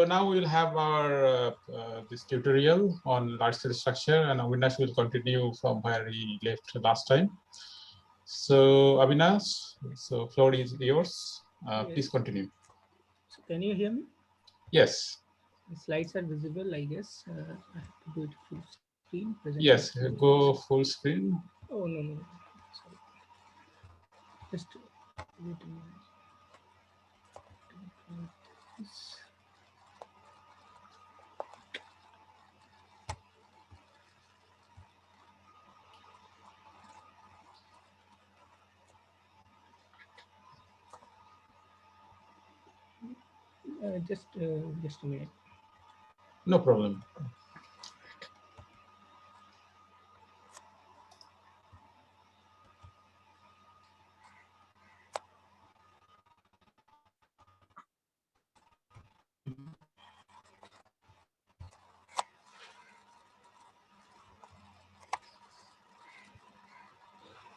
So now we'll have our this tutorial on large scale structure, and Avinash will continue from where he left last time. So Avinash, so floor is yours. Yes. Please continue. So can you hear me? Yes, The slides are visible, I guess. I have to do it full screen. Presentation yes, full screen. go full screen. Oh no. Sorry. Just wait a minute. Just a minute. No problem.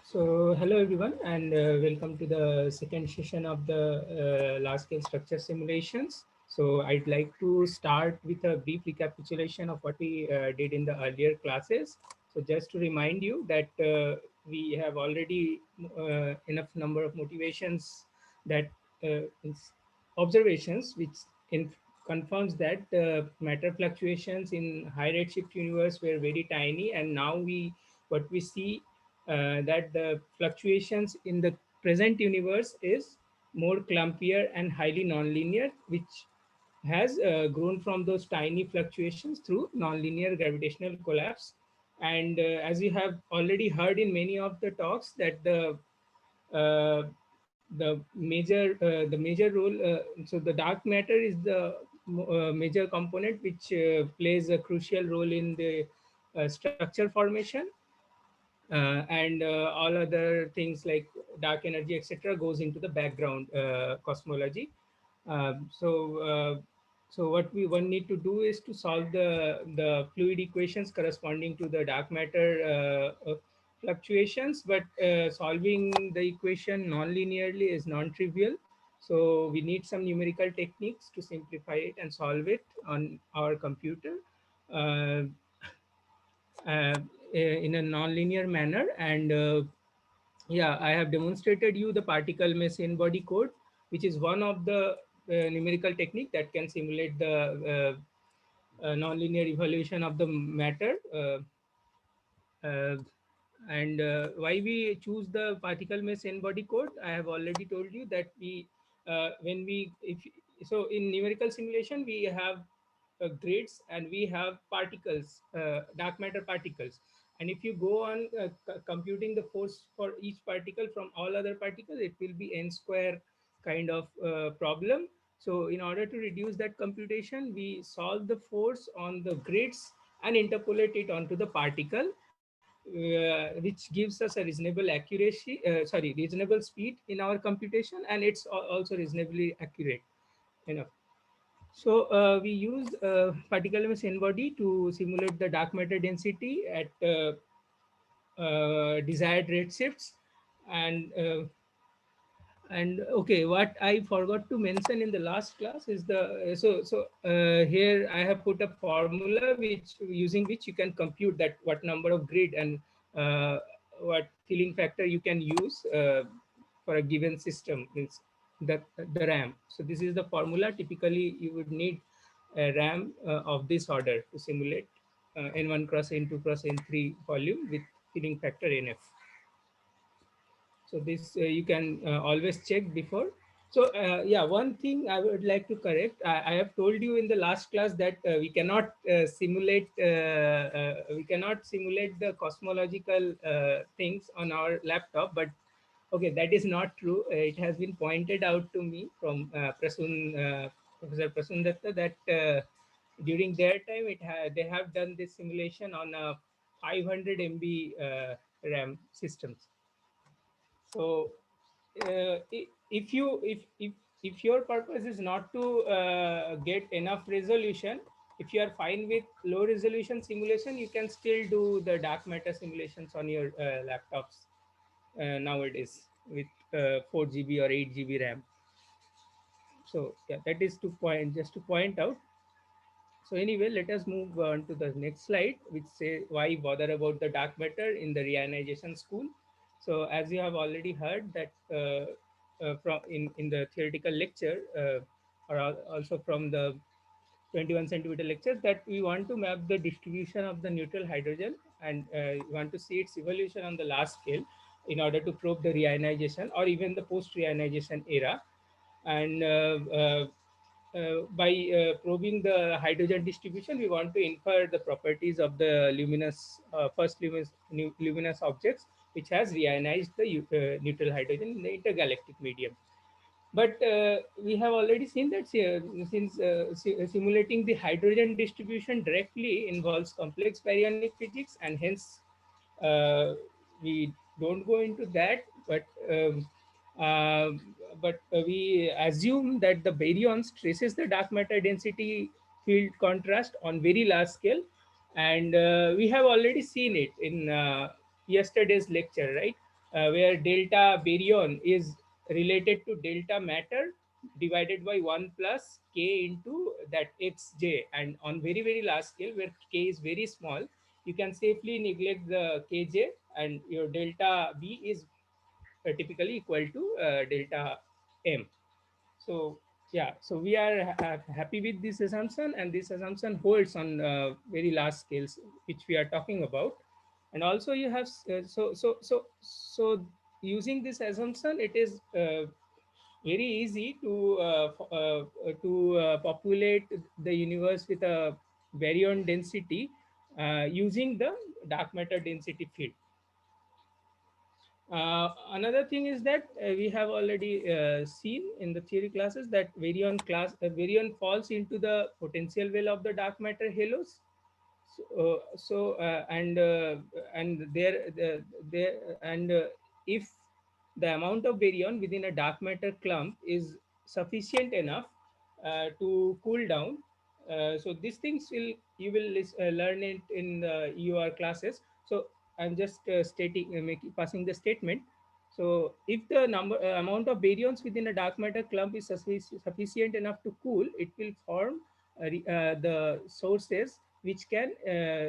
So hello everyone, and welcome to the second session of the large-scale structure simulations. So I'd like to start with a brief recapitulation of what we did in the earlier classes. So just to remind you that we have already enough number of motivations that observations which in, confirms that matter fluctuations in high redshift universe were very tiny, and now what we see that the fluctuations in the present universe is more clumpier and highly nonlinear, which has grown from those tiny fluctuations through nonlinear gravitational collapse. And as you have already heard in many of the talks, that uh, the major role. So the dark matter is the major component which plays a crucial role in the structure formation, and all other things like dark energy etc goes into the background cosmology. Um, so uh, so what we one need to do is to solve the fluid equations corresponding to the dark matter fluctuations, but solving the equation non-linearly is non-trivial. So we need some numerical techniques to simplify it and solve it on our computer uh, uh, in a non-linear manner. And yeah, I have demonstrated you the particle mesh n-body code, which is one of the numerical technique that can simulate the non-linear evolution of the matter. Uh, and why we choose the particle mesh n-body code, I have already told you that we when we if so in numerical simulation we have grids and we have particles, dark matter particles. And if you go on computing the force for each particle from all other particles, it will be n square kind of problem. So in order to reduce that computation, we solve the force on the grids and interpolate it onto the particle, which gives us a reasonable accuracy, reasonable speed in our computation, and it's also reasonably accurate enough. So we use particle mesh n-body to simulate the dark matter density at desired redshifts. And okay, what I forgot to mention in the last class is the here I have put a formula which using which you can compute that what number of grid and uh, what filling factor you can use for a given system, means the RAM. So this is the formula. Typically you would need a RAM of this order to simulate n1 cross n2 cross n3 volume with filling factor nf. So this you can always check before. So yeah, one thing I would like to correct, I have told you in the last class that we cannot simulate the cosmological things on our laptop, but okay, that is not true. It has been pointed out to me from Professor Prasun Datta that during their time they have done this simulation on a 500 MB RAM systems. So if you if your purpose is not to get enough resolution, if you are fine with low resolution simulation, you can still do the dark matter simulations on your laptops nowadays with 4 GB or 8 GB RAM. So yeah, that is to point just to point out. So anyway, let us move on to the next slide, which say why bother about the dark matter in the reionization school. So as you have already heard that from in the theoretical lecture, also from the 21 centimeter lecture, that we want to map the distribution of the neutral hydrogen, and we want to see its evolution on the large scale in order to probe the reionization or even the post reionization era. And by probing the hydrogen distribution, we want to infer the properties of the luminous first luminous objects which has reionized the neutral hydrogen in the intergalactic medium. But we have already seen that since simulating the hydrogen distribution directly involves complex baryonic physics, and hence uh, we don't go into that. Uh, but we assume that the baryons traces the dark matter density field contrast on very large scale, and we have already seen it in yesterday's lecture, right? Where delta baryon is related to delta matter divided by 1 plus k into that xj, and on very very large scale where k is very small, you can safely neglect the kj, and your delta b is typically equal to delta m. So yeah, so we are happy with this assumption, and this assumption holds on very large scales which we are talking about. And also you have so using this assumption, it is very easy to populate the universe with a baryon density using the dark matter density field. Another thing is that we have already seen in the theory classes that baryon falls into the potential well of the dark matter halos. And there and if the amount of baryon within a dark matter clump is sufficient enough to cool down, so these things will you will learn it in the EUR classes. So I'm just passing the statement. So if the amount of baryons within a dark matter clump is sufficient enough to cool, it will form the sources which can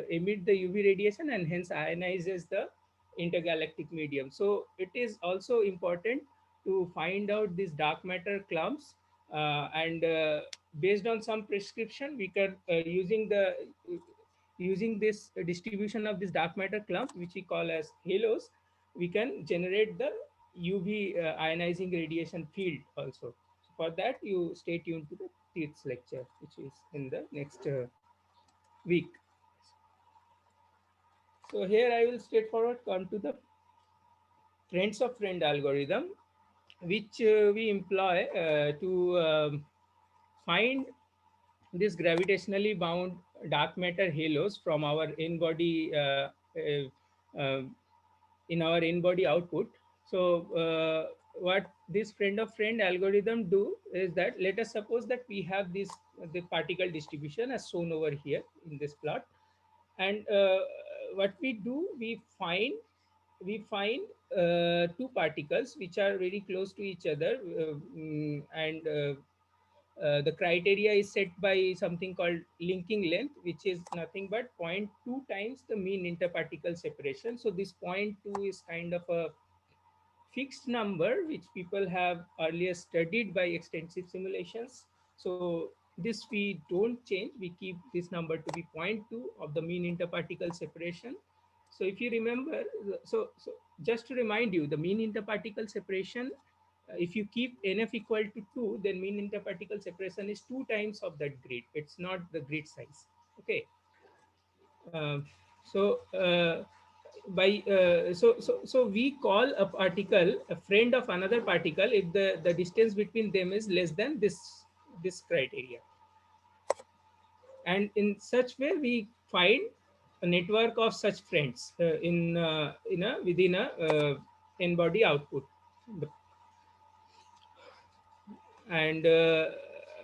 emit the UV radiation and hence ionizes the intergalactic medium. So it is also important to find out these dark matter clumps, and based on some prescription, we can using this distribution of this dark matter clump, which we call as halos, we can generate the UV ionizing radiation field also. So for that, you stay tuned to the TITS lecture, which is in the next week. So here I will straightforward come to the friends of friend algorithm, which we employ to find this gravitationally bound dark matter halos from our n-body uh, in our n-body output. So what this friend of friend algorithm do is that, let us suppose that we have this the particle distribution as shown over here in this plot, and what we do, we find two particles which are very close to each other, and the criteria is set by something called linking length, which is nothing but zero point 0.2 times the mean interparticle separation. So this zero point 0.2 is kind of a fixed number which people have earlier studied by extensive simulations. So this we don't change, we keep this number to be zero point 0.2 of the mean interparticle separation. So if you remember, so just to remind you, the mean interparticle separation, if you keep nf equal to 2, then mean interparticle separation is 2 times of that grid. It's not the grid size. Okay. So uh, by uh, so so so we call a particle a friend of another particle if the distance between them is less than this criteria, and in such way we find a network of such friends in a within a n body output. And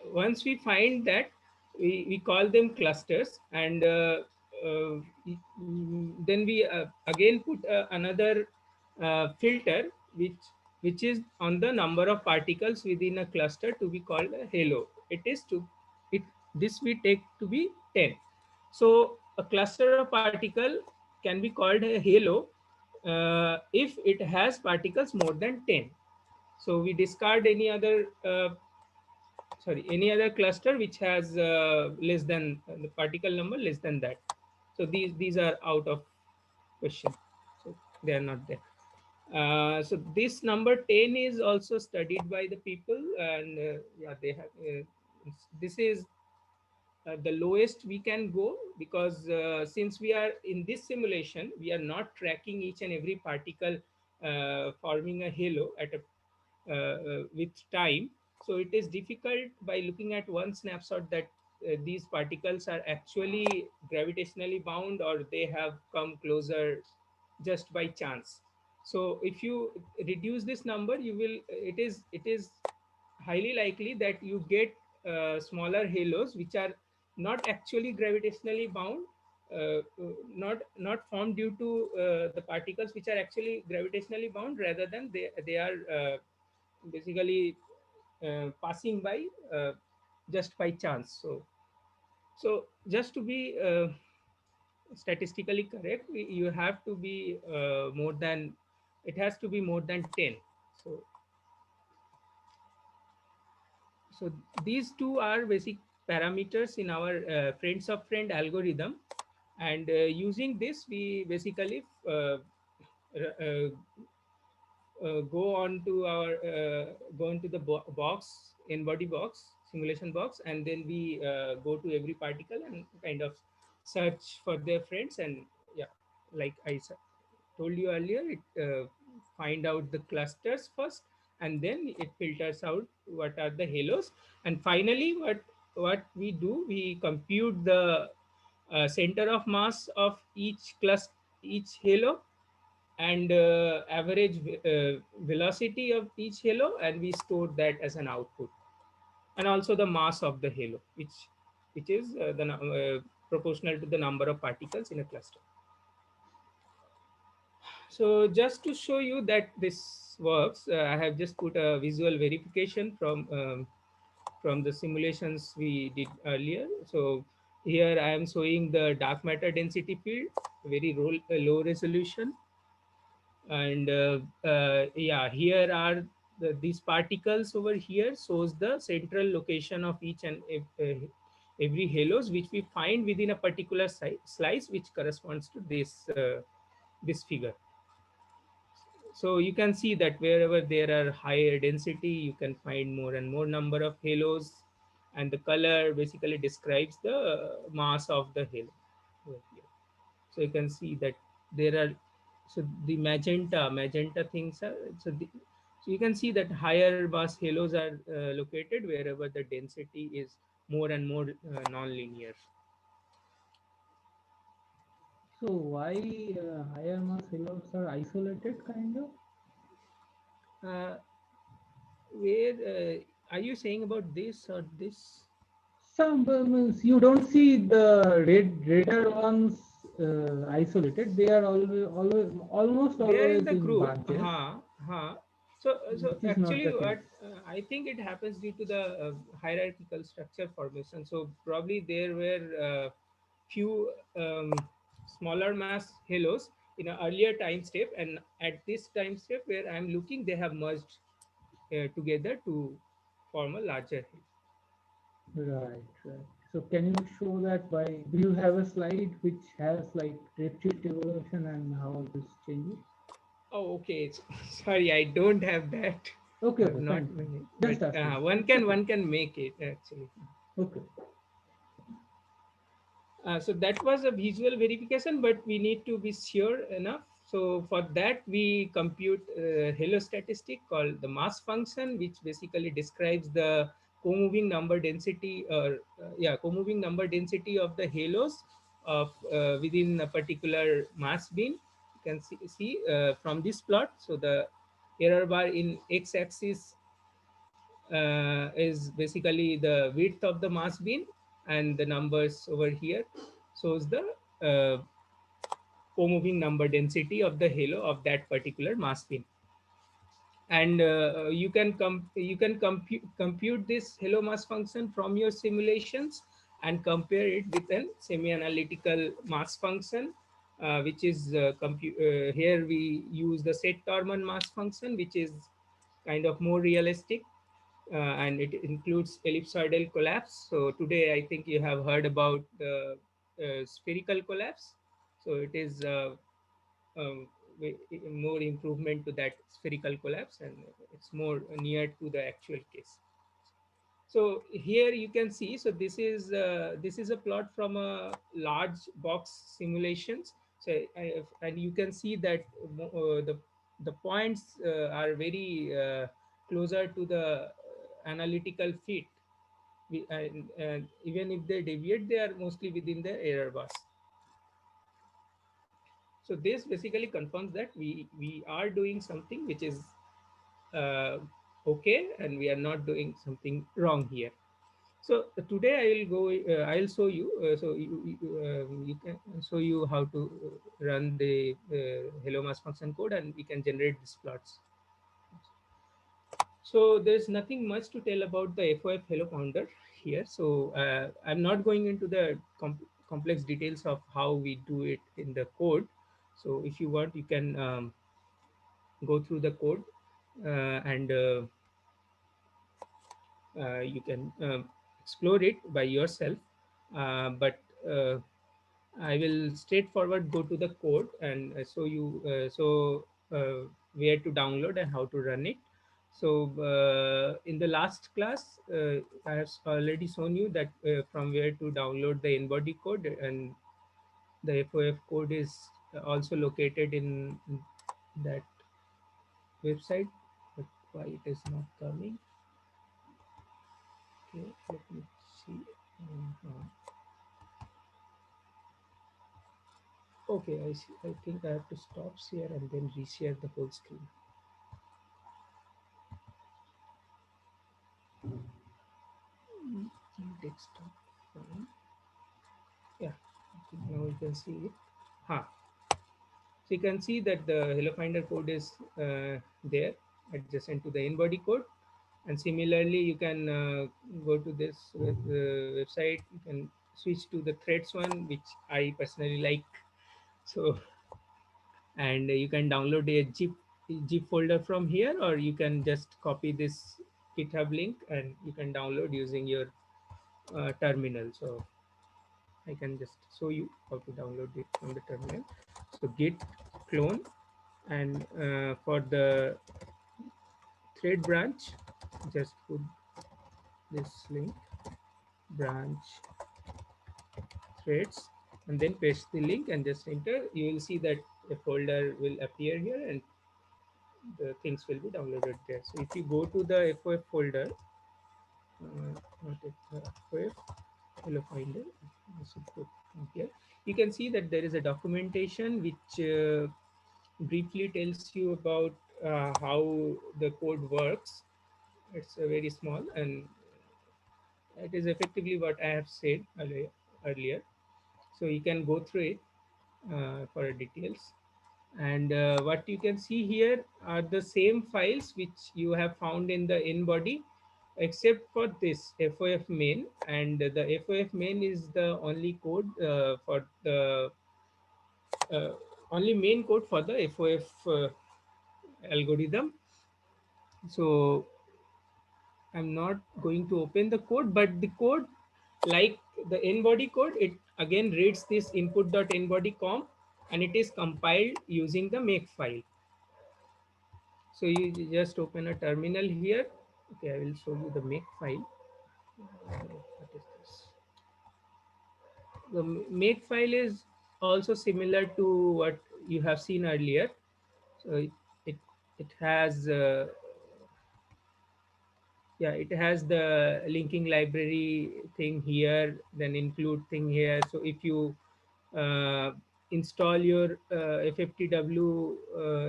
once we find that, we call them clusters, and uh, then we again put another filter which is on the number of particles within a cluster to be called a halo. It is to it This we take to be 10. So a cluster of particle can be called a halo if it has particles more than 10. So we discard any other cluster which has less than the particle number less than that. So these are out of question. So they are not there. So this number 10 is also studied by the people, and yeah, they have. This is the lowest we can go, because since we are in this simulation, we are not tracking each and every particle forming a halo at a with time. So it is difficult by looking at one snapshot that these particles are actually gravitationally bound or they have come closer just by chance. So if you reduce this number, you will it is highly likely that you get smaller halos which are not actually gravitationally bound, not formed due to the particles which are actually gravitationally bound, rather than they are basically passing by just by chance. So just to be statistically correct, you have to be more than, it has to be more than 10. So so these two are basic parameters in our friends of friend algorithm, and using this we basically go on to our go into the box, in body box, simulation box, and then we go to every particle and kind of search for their friends. And yeah, like told you earlier, it find out the clusters first, and then it filters out what are the halos. And finally, what we do, we compute the center of mass of each cluster, each halo, and average velocity of each halo, and we store that as an output, and also the mass of the halo, which is proportional to the number of particles in a cluster. So just to show you that this works, I have just put a visual verification from the simulations we did earlier. So here I am showing the dark matter density field, very low resolution. And yeah, here are these particles over here shows the central location of each and every halos which we find within a particular slice, which corresponds to this figure. So you can see that wherever there are higher density, you can find more and more number of halos, and the color basically describes the mass of the halo over here. So you can see that there are, so the magenta things are, so you can see that higher mass halos are located wherever the density is more and more non-linear. So why higher mass halos are isolated, kind of? uh, where are you saying about this or this? Some means you don't see the redder ones isolated. They are almost They are in always the in group, bunches, so which is not actually the case. what I think it happens due to the hierarchical structure formation. So probably there were few smaller mass halos in an earlier time step, and at this time step where I'm looking, they have merged together to form a larger halo. Right, right. So can you show that by, do you have a slide which has like redshift evolution and how this changes? Oh, okay. Sorry, I don't have that. Okay, Have okay, not fine, fine. made it, Just but asking. one Okay, can make it actually. okay. So that was a visual verification, but we need to be sure enough. So for that, we compute a halo statistic called the mass function, which basically describes the co-moving number density, or co-moving number density of the halos of within a particular mass bin. You can see from this plot. So the error bar in x-axis is basically the width of the mass bin, and the numbers over here shows the uh, co-moving number density of the halo of that particular mass bin. And you can compute this halo mass function from your simulations, and compare it with a semi-analytical mass function, which is here we use the Seth-Torman mass function, which is kind of more realistic, and it includes ellipsoidal collapse. So today I think you have heard about the spherical collapse. So it is more improvement to that spherical collapse, and it's more near to the actual case. So here you can see, so this is a plot from a large box simulations. So and you can see that the points are very closer to the analytical fit. And even if they deviate, they are mostly within the error bars. So this basically confirms that we are doing something which is uh, okay, and we are not doing something wrong here. So today I will go. I'll show you. You can show you how to run the hello mass function code, and we can generate these plots. So there's nothing much to tell about the FOF Hello Founder here. So I'm not going into the complex details of how we do it in the code. So if you want, you can go through the code and you can explore it by yourself. But I will straightforward go to the code and show you where to download and how to run it. So in the last class, I have already shown you that from where to download the n-body code, and the FOF code is also located in that website. But why it is not coming? Okay, let me see. Mhm. Okay, I see. I think I have to stop share and then reshare the whole screen. Desktop. Yeah, I think now you can see it. Huh. So you can see that the Hello Finder code is there adjacent to the n-body code. And similarly, you can go to this website. You can switch to the threads one, which I personally like. So, and you can download a zip folder from here, or you can just copy this GitHub link and you can download using your terminal. So I can just show you how to download it from the terminal. So git clone, and for the thread branch, just put this link, branch threads, and then paste the link and just enter. You will see that a folder will appear here and the things will be downloaded there. So if you go to the FOF folder, not FOF, Hello Finder, I should put here. You can see that there is a documentation which briefly tells you about how the code works. It's very small, and it is effectively what I have said earlier. So you can go through it for details. And what you can see here are the same files which you have found in the n-body, except for this FOF main. And the FOF main is the only code for the uh, only main code for the FOF algorithm. So I'm not going to open the code, but the code, like the n-body code, it again reads this input.nbody.conf and it is compiled using the make file. So you just open a terminal here. Okay, I will show you the make file. What is this? The make file is also similar to what you have seen earlier. So it, it has yeah, it has the linking library thing here, then include thing here. So if you uh, install your fftw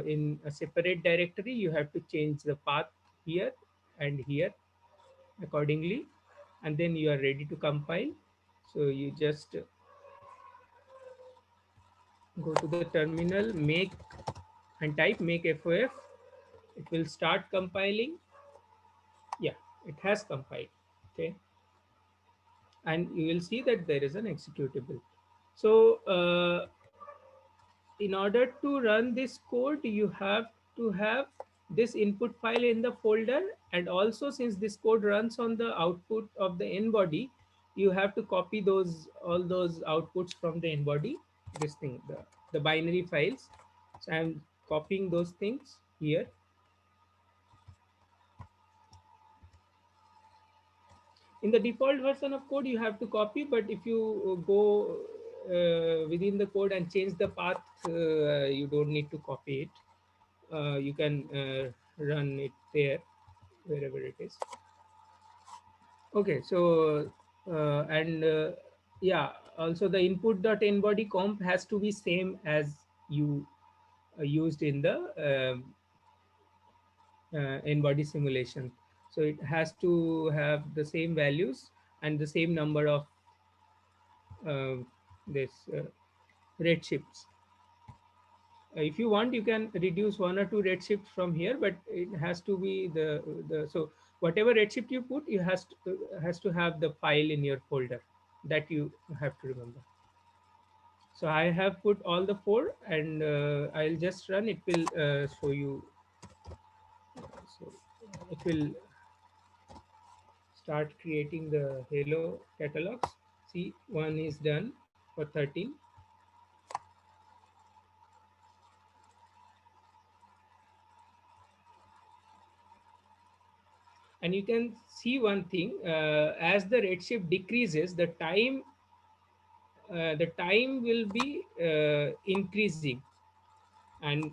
in a separate directory, you have to change the path here and here accordingly, and then you are ready to compile. So you just go to the terminal, make, and type make FOF. It will start compiling. Yeah, it has compiled. Okay. and you will see that there is an executable. So in order to run this code, you have to have this input file in the folder, and also since this code runs on the output of the n body, you have to copy those all those outputs from the n body, this thing, the binary files. So I'm copying those things here. In the default version of code you have to copy, but if you go within the code and change the path, you don't need to copy it. You can run it there wherever it is. Okay, so and yeah, also the input.nbody comp has to be same as you used in the n-body simulation. So it has to have the same values and the same number of uh, this red shifts. If you want, you can reduce one or two redshifts from here, but it has to be the so whatever redshift you put, you has to have the file in your folder. That you have to remember. So I have put all the four, and I'll just run. It will show you. So it will start creating the Halo catalogs. See, one is done for 13. And you can see one thing, as the redshift decreases, the time will be increasing, and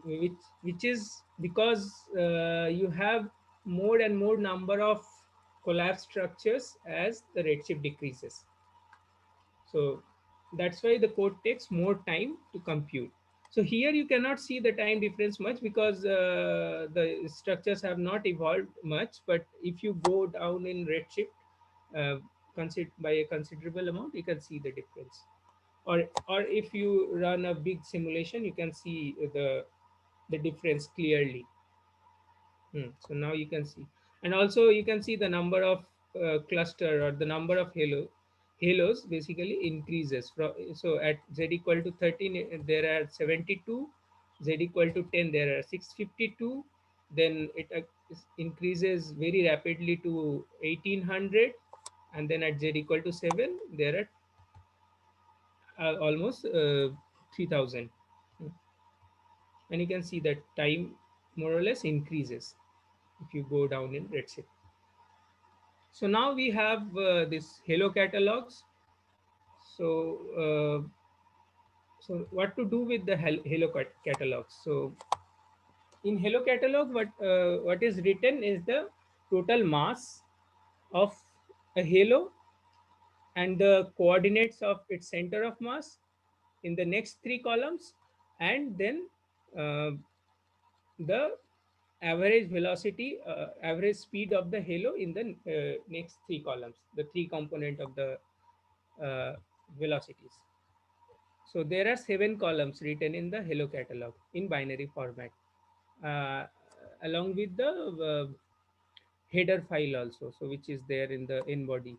which is because you have more and more number of collapse structures as the redshift decreases. So that's why the code takes more time to compute. So here you cannot see the time difference much because the structures have not evolved much. But if you go down in redshift by a considerable amount, you can see the difference. Or if you run a big simulation, you can see the difference clearly. So now you can see, and also you can see the number of cluster, or the number of halos basically increases from. So at z equal to 13, there are 72. Z equal to 10, there are 652. Then it increases very rapidly to 1800, and then at z equal to 7, there are almost 3000. Hmm. And you can see that time more or less increases if you go down in redshift. So now we have this Halo catalogs. So so what to do with the Halo catalogs? So in Halo catalog, what is written is the total mass of a halo and the coordinates of its center of mass in the next three columns, and then uh, the average velocity, average speed of the halo in the next three columns, the three component of the uh, velocities. So there are 7 columns written in the Halo catalog in binary format, uh, along with the header file also, so which is there in the in body.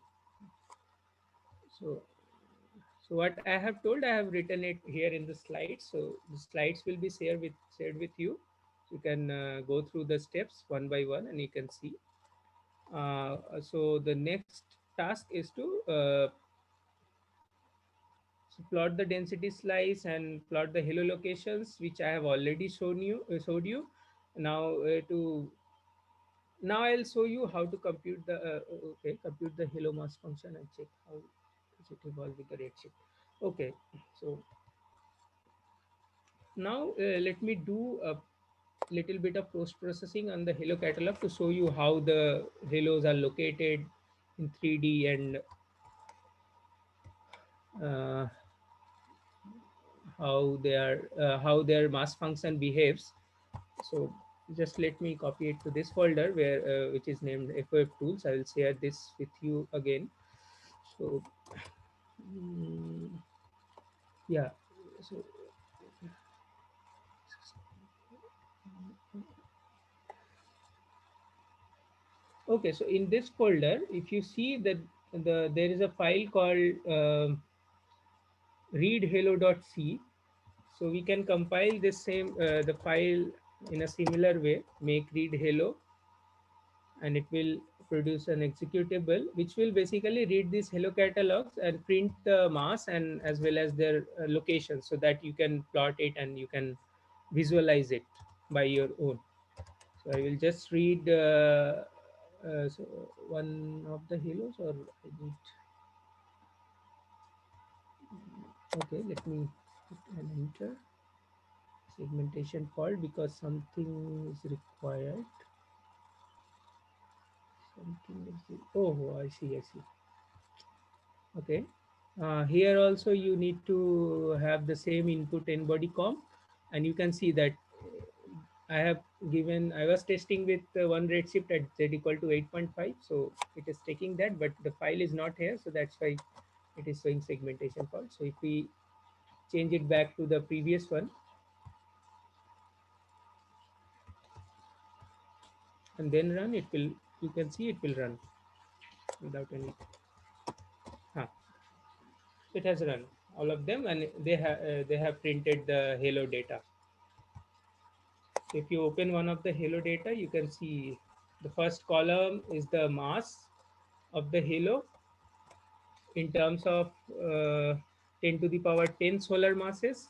So so what I have told, I have written it here in the slides. So the slides will be shared with you. So you can go through the steps one by one, and you can see. So the next task is to so plot the density slice and plot the halo locations, which I have already showed you. Now now I'll show you how to compute the compute the halo mass function and check how does it evolve with the redshift. Okay, so now let me do a little bit of post processing on the halo catalog to show you how the halos are located in 3D, and uh, how their mass function behaves. So just let me copy it to this folder where which is named FOF tools. I will share this with you again. So mm, yeah, so okay, so in this folder, if you see that there is a file called readhello.c. So we can compile this same the file in a similar way, make read hello, and it will produce an executable which will basically read these hello catalogs and print the mass and as well as their locations, so that you can plot it and you can visualize it by your own. So I will just read so one of the halos, or I need, okay, let me put an enter segmentation fault because something is required. Something is, oh, I see. Okay. Here also you need to have the same input in body com, and you can see that I have given, I was testing with one redshift at z equal to 8.5, so it is taking that, but the file is not here, so that's why it is showing segmentation fault. So if we change it back to the previous one and then run, it will, you can see it will run without any, huh, it has run all of them, and they have printed the Halo data. So if you open one of the Halo data, you can see the first column is the mass of the Halo in terms of 10 to the power 10 solar masses,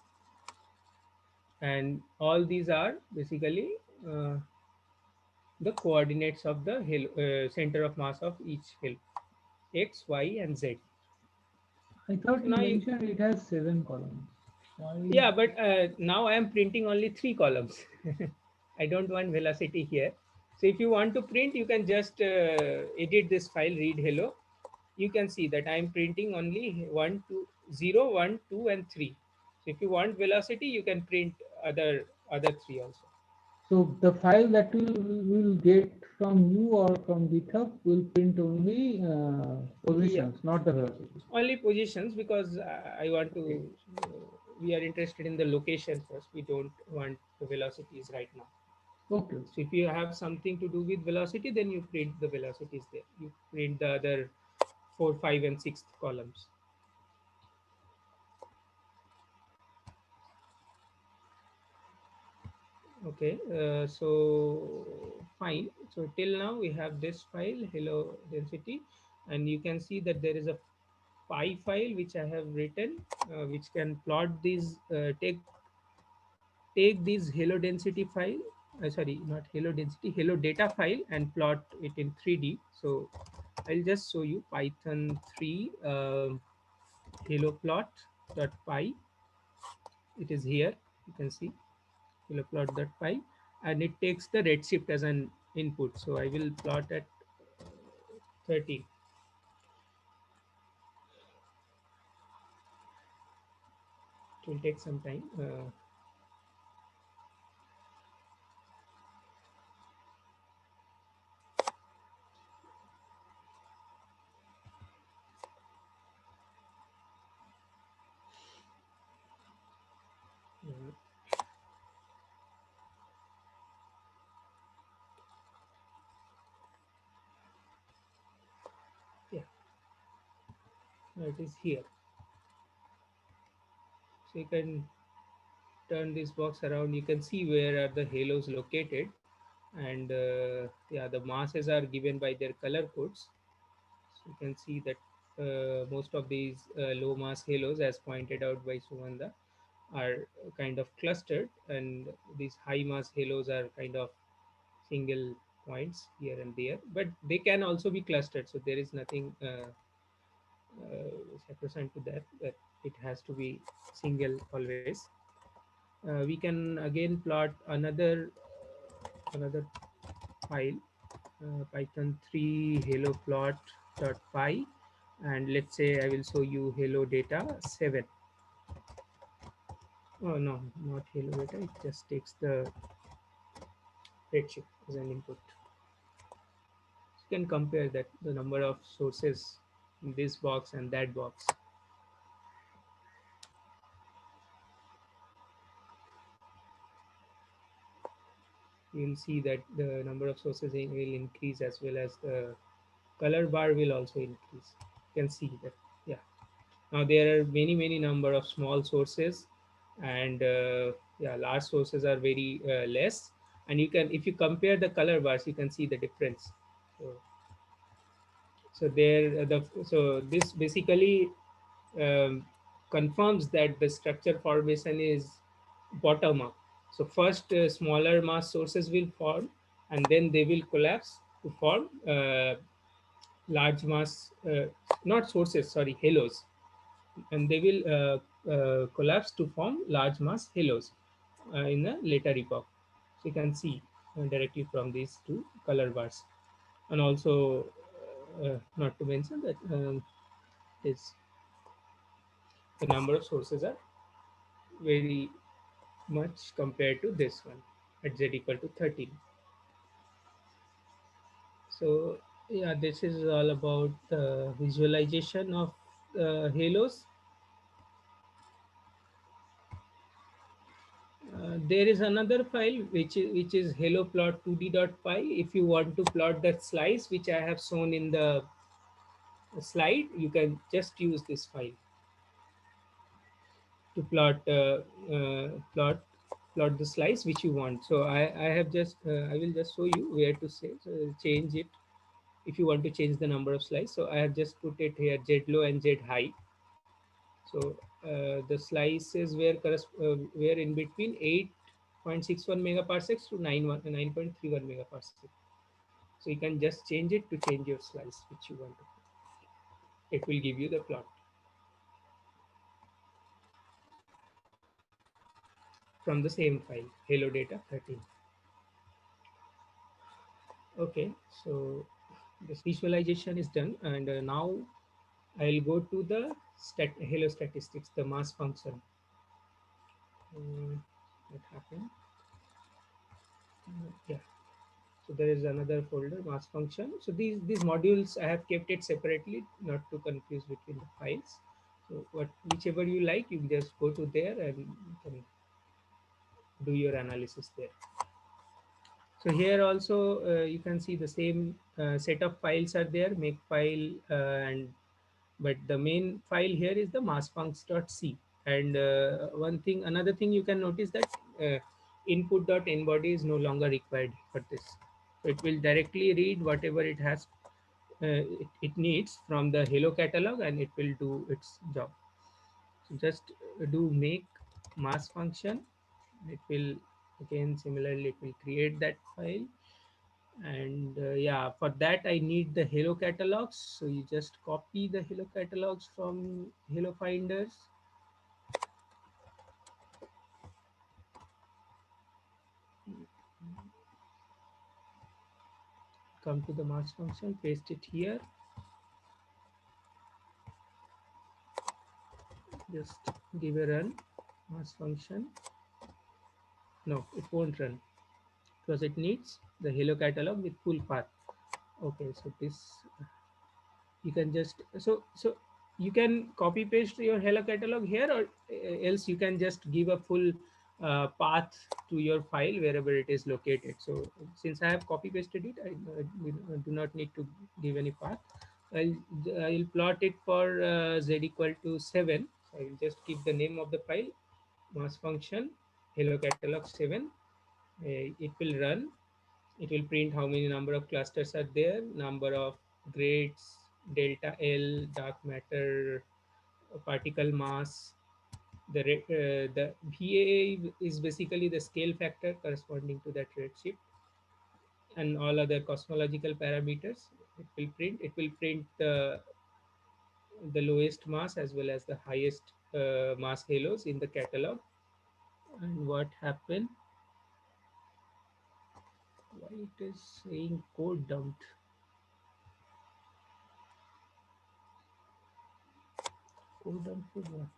and all these are basically the coordinates of the Halo, center of mass of each Halo, x, y, and z. I thought So you now you, mentioned it has 7 columns. Why? yeah, but now I am printing only 3 columns. I don't want velocity here. So if you want to print, you can just edit this file, read hello. You can see that I am printing only 1, 2, 0, 1, 2, and 3. So if you want velocity, you can print other 3 also. So the file that will get from you or from GitHub will print only Yeah, positions, not the velocity. only positions, because I want to. Okay. We are interested in the location first. We don't want the velocities right now. Okay. So if you have something to do with velocity, then you print the velocities there. You print the other 4, 5, and 6th columns. Okay, so fine. So till now we have this file, hello density, and you can see that there is a py file which I have written, which can plot these, take these hello density file, sorry, not hello density, hello data file, and plot it in 3D. So I'll just show you Python 3 hello plot.py. It is here. You can see hello plot.py, and it takes the redshift as an input. So I will plot at 13. It will take some time. Uh, yeah, it is here. So you can turn this box around. You can see where are the halos located, and yeah, the masses are given by their color codes. So you can see that most of these low mass halos, as pointed out by Sumanda, are kind of clustered, and these high mass halos are kind of single points here and there, but they can also be clustered. So there is nothing sacrosanct to that, that it has to be single always. We can again plot another file, python 3 hello plot.py, and let's say I will show you hello data 7. Oh no, not hello data, it just takes the redshift as an input. You can compare that, the number of sources in this box and that box. You'll see that the number of sources will increase, as well as the color bar will also increase. You can see that. Yeah. Now there are many number of small sources, and yeah, large sources are very less. And you can, if you compare the color bars, you can see the difference. So, so this basically confirms that the structure formation is bottom up. So first, smaller mass sources will form, and then they will collapse to form large mass, not sources, sorry, halos, and they will collapse to form large mass halos in a later epoch. So you can see directly from these two color bars. And also, not to mention that is the number of sources are very much compared to this one at z equal to 13. So yeah, this is all about the visualization of halos. There is another file which is haloplot2d.py. If you want to plot that slice which I have shown in the slide, you can just use this file to plot the slice which you want. So I have just I will just show you where to say, so change it if you want to change the number of slice. So I have just put it here z low and z high. So the slices were in between 8.61 megaparsecs to 9.31 megaparsec. So you can just change it to change your slice which you want to. It will give you the plot from the same file, hello data 13. Okay, so this visualization is done, and now I'll go to the hello statistics, the mass function. What happened? Yeah. So there is another folder, mass function. So these modules I have kept it separately, not to confuse between the files. So whichever you like, you just go to there and you can do your analysis there. So here also you can see the same set of files are there, make file, and but the main file here is the massfuncs.c. And another thing you can notice that input.nbody is no longer required for this. So it will directly read whatever it has, it needs from the hello catalog, and it will do its job. So just do make mass function. It will, again similarly, it will create that file. And yeah, for that I need the hello catalogs. So you just copy the hello catalogs from hello finders, come to the mass function, paste it here, just give a run. Mass function, no, it won't run because it needs the hello catalog with full path. Okay, so this you can just, so you can copy paste your hello catalog here, or else you can just give a full path to your file wherever it is located. So since I have copy pasted it, I do not need to give any path. I'll plot it for z equal to 7. I will just keep the name of the file, mass function hello catalog 7. It will run. It will print how many number of clusters are there, number of grades, delta L, dark matter, particle mass. The VA is basically the scale factor corresponding to that redshift, and all other cosmological parameters. It will print the lowest mass as well as the highest mass halos in the catalog. And what happened? Why it is saying code dumped? Code dumped for what?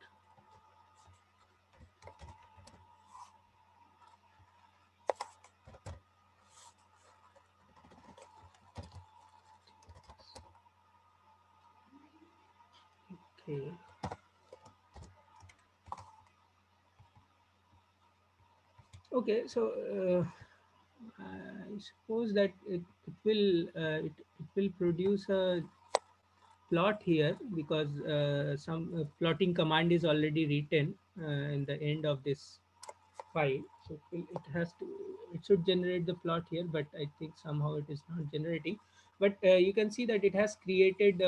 Okay. Okay, so I suppose that it will produce a plot here because some plotting command is already written in the end of this file. So it has to, it should generate the plot here, but I think somehow it is not generating. But you can see that it has created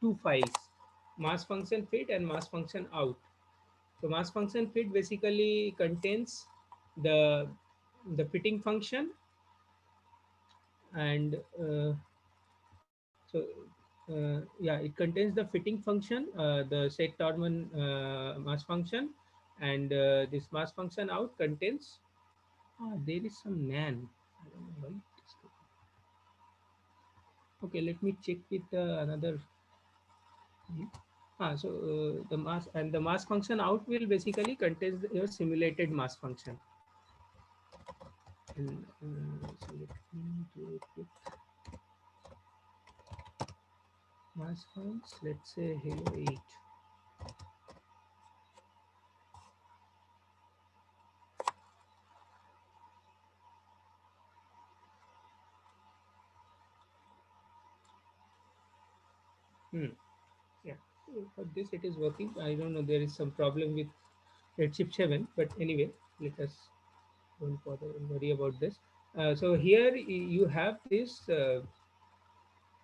two files, mass function fit and mass function out. So mass function fit basically contains the fitting function, and so yeah, it contains the fitting function, the set Torman mass function, and this mass function out contains, there is some nan. I don't know why it is. Okay, let me check with another. So the mass and the mass function out will basically contains your simulated mass function. And, so let me do it with mass funds. Let's say hello 8. Yeah, for this it is working. I don't know, there is some problem with Redshift 7, but anyway, let us don't bother and worry about this. So here you have this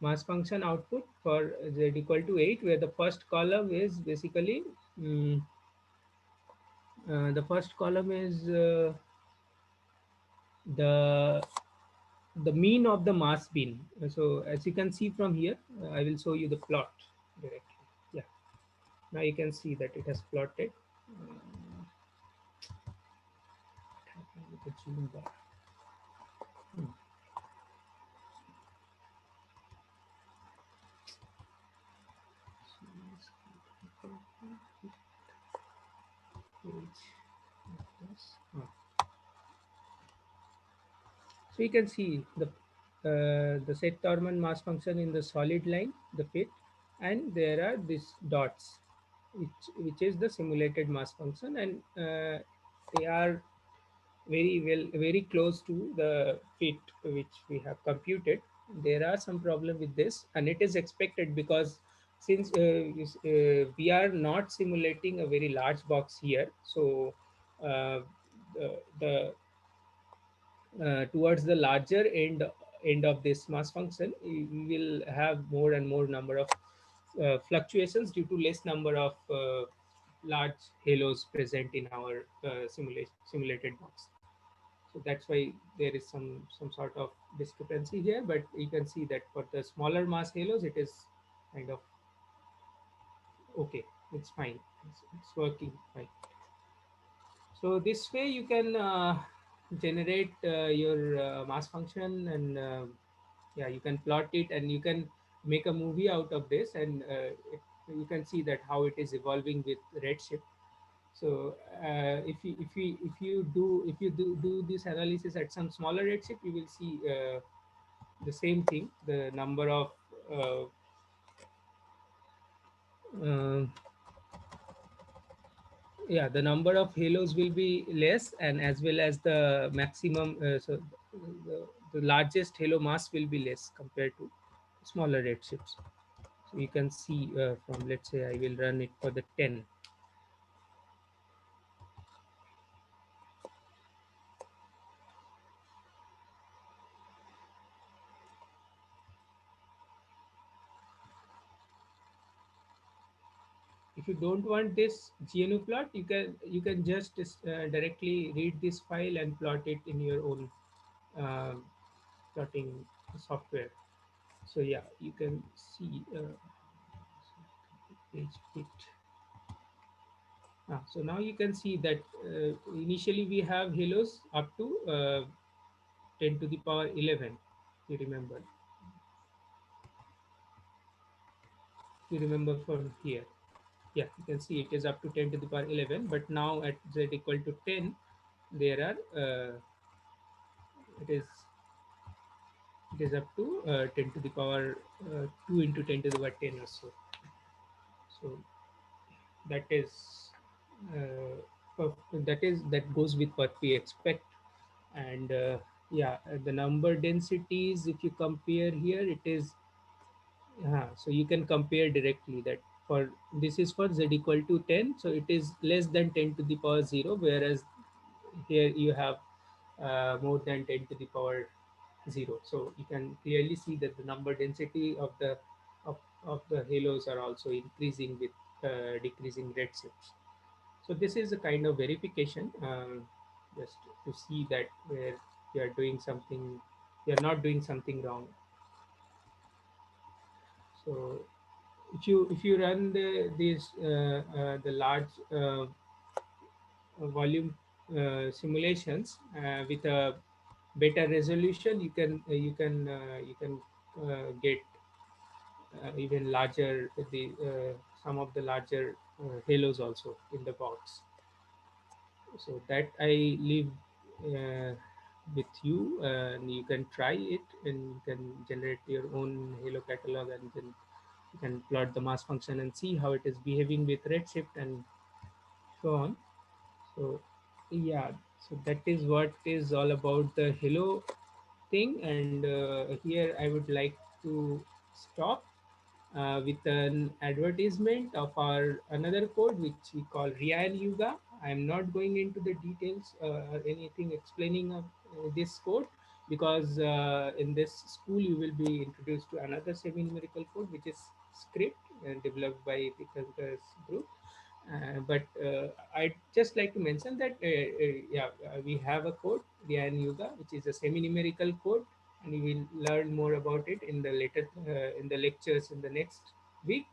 mass function output for z equal to 8, where the first column is basically the first column is the mean of the mass bin. So as you can see from here, I will show you the plot directly. Yeah, now you can see that it has plotted. What happened with the zoom bar? So you can see the set Torman mass function in the solid line, the fit, and there are these dots, which is the simulated mass function, and they are very close to the fit which we have computed. There are some problem with this, and it is expected because since we are not simulating a very large box here, so uh, the towards the larger end of this mass function, we will have more and more number of fluctuations due to less number of large halos present in our simulated box. So that's why there is some sort of discrepancy here, but you can see that for the smaller mass halos it is kind of okay, it's fine, it's working fine. So this way you can generate your mass function, and yeah, you can plot it, and you can make a movie out of this, and you can see that how it is evolving with Redshift. So if you do this analysis at some smaller Redshift, you will see the same thing. The number of uh, uh, yeah, the number of halos will be less, and as well as the maximum the largest halo mass will be less compared to smaller redshifts. So you can see from, let's say I will run it for the 10. If you don't want this GNU plot, you can just directly read this file and plot it in your own uh, plotting software. So yeah, you can see page fit. So now you can see that initially we have halos up to 10 to the power 11. You remember? You remember from here? Yeah, you can see it is up to 10 to the power 11. But now at z equal to 10, there are it is up to 10 to the power 2 into 10 to the power 10 or so. So that is that goes with what we expect. And yeah, the number densities, if you compare here, it is So you can compare directly that for this is for z equal to 10, so it is less than 10 to the power 0, whereas here you have more than 10 to the power 0. So you can clearly see that the number density of the halos are also increasing with decreasing redshifts. So this is a kind of verification, just to see that where you are doing something, you are not doing something wrong. So if you run the large volume simulations with a better resolution, you can get even larger the some of the larger halos also in the box. So that I leave uh, with you, and you can try it, and you can generate your own halo catalog, and then you can plot the mass function and see how it is behaving with redshift and so on. So yeah, so that is what is all about the halo thing. And here I would like to stop with an advertisement of our another code which we call Ryan Yuga. I am not going into the details or anything explaining of this code, because in this school you will be introduced to another semi-numerical code which is script developed by the Kankas group. But I'd just like to mention that we have a code, Ryan Yuga, which is a semi-numerical code, and we will learn more about it in the later in the lectures in the next week.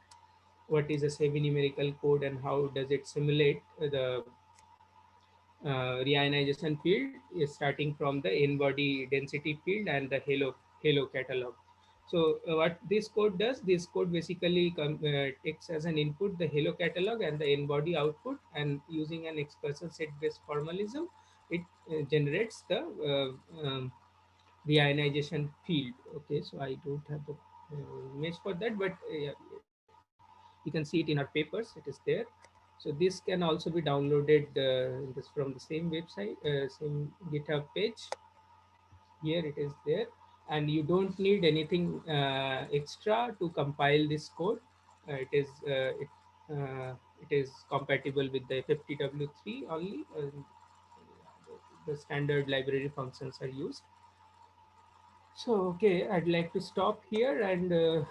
What is a semi-numerical code and how does it simulate the reionization field, is starting from the n-body density field and the halo catalog. So what this code does, this code basically takes as an input the halo catalog and the n-body output, and using an expression set based formalism, it generates the reionization field. Okay, so I don't have the image for that, but yeah, you can see it in our papers, it is there. So this can also be downloaded from the same website, same GitHub page. Here it is there, and you don't need anything extra to compile this code. It is compatible with the FFTW3 only. The standard library functions are used. So okay, I'd like to stop here, and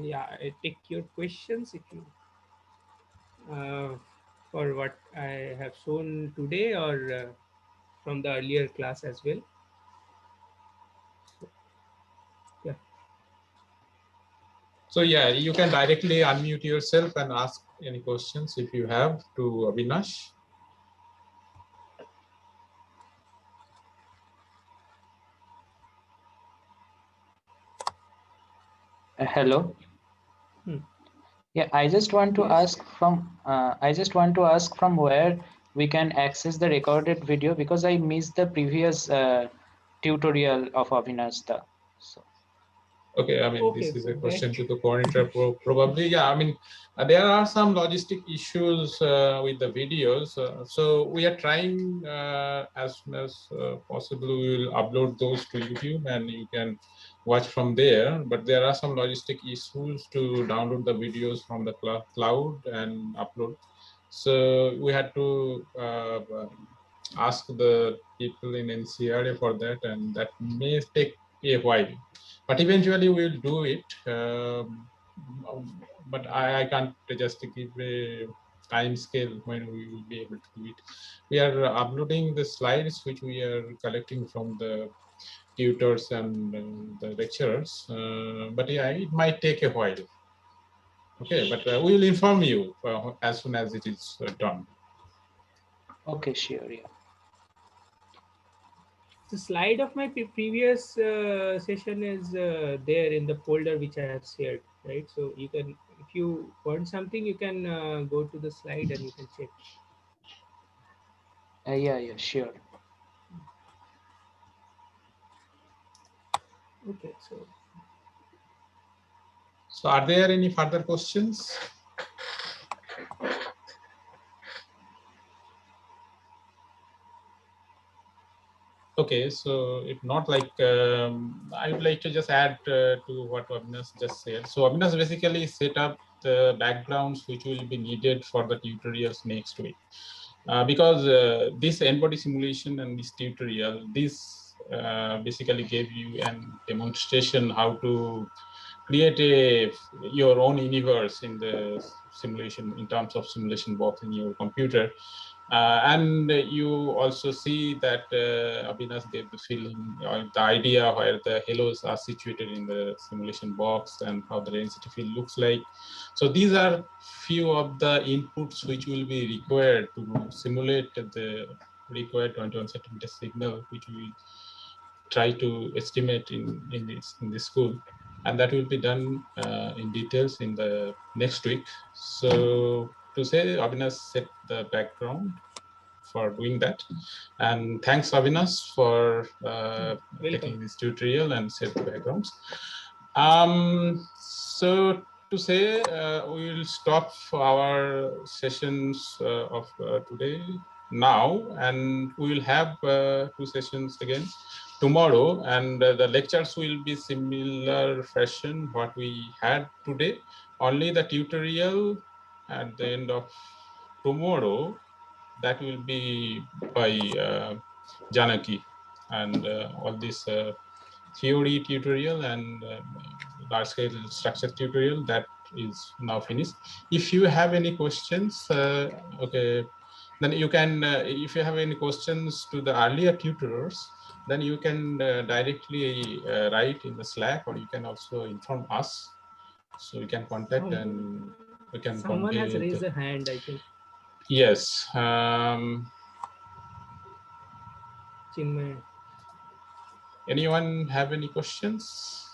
yeah, I take your questions if you uh, for what I have shown today, or from the earlier class as well. Yeah. So yeah, you can directly unmute yourself and ask any questions if you have to Avinash. Hello. Hmm. Yeah, I just want to Yes. ask from where we can access the recorded video, because I missed the previous tutorial of Avinashda. So Okay, I mean, Okay, this is for a that. question to the coordinator probably. Yeah, I mean, there are some logistic issues with the videos. So we are trying as soon as possible, we will upload those to YouTube and you can watch from there. But there are some logistic issues to download the videos from the cloud and upload. So we had to ask the people in NCRA for that, and that may take a while. But eventually we'll do it. But I can't just give a time scale when we will be able to do it. We are uploading the slides which we are collecting from the tutors and the lecturers. But yeah, it might take a while. Okay, but we will inform you as soon as it is done. okay, sure, yeah. The slide of my previous session is there in the folder which I have shared, right? So you can, if you want something, you can go to the slide and you can check. Yeah, sure. Okay, so So are there any further questions? Okay, so if not like, I would like to just add to what Avinash just said. So Avinash basically set up the backgrounds which will be needed for the tutorials next week. Because this n-body simulation and this tutorial, this basically gave you an demonstration how to create your own universe in the simulation, in terms of simulation box in your computer. And you also see that Avinash gave the feeling, the idea where the halos are situated in the simulation box and how the density field looks like. So these are few of the inputs which will be required to simulate the required 21 centimeter signal, which we try to estimate in this school. And that will be done in details in the next week. So to say, Avinash set the background for doing that. And thanks, Avinash, for taking this tutorial and set the backgrounds. So to say, we will stop our sessions of today now, and we will have 2 sessions again tomorrow, and the lectures will be similar fashion what we had today. Only the tutorial at the end of tomorrow, that will be by Janaki, and all this theory tutorial and large scale structure tutorial, that is now finished. If you have any questions, okay, then you can, if you have any questions to the earlier tutors, then you can directly write in the Slack, or you can also inform us. So we can contact and we can Someone has convey raised a hand, I think. Yes. Chinmay. Anyone have any questions?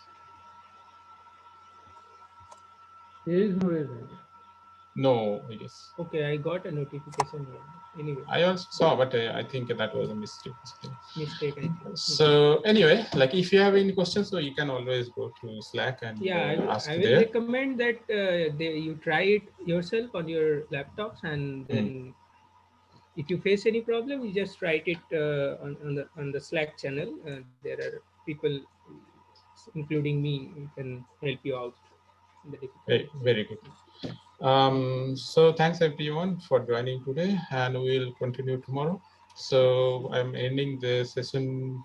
There is no raise hand. No, I guess. Okay, I got a notification here. Anyway, I also saw, but I think that was a mistake. mistake, I think. So anyway, like if you have any questions, so you can always go to Slack and Yeah, ask I will there. recommend that you try it yourself on your laptops, and then if you face any problem, you just write it on the Slack channel. There are people, including me, who can help you out. Very good. So thanks everyone for joining today, and we'll continue tomorrow. So I'm ending the session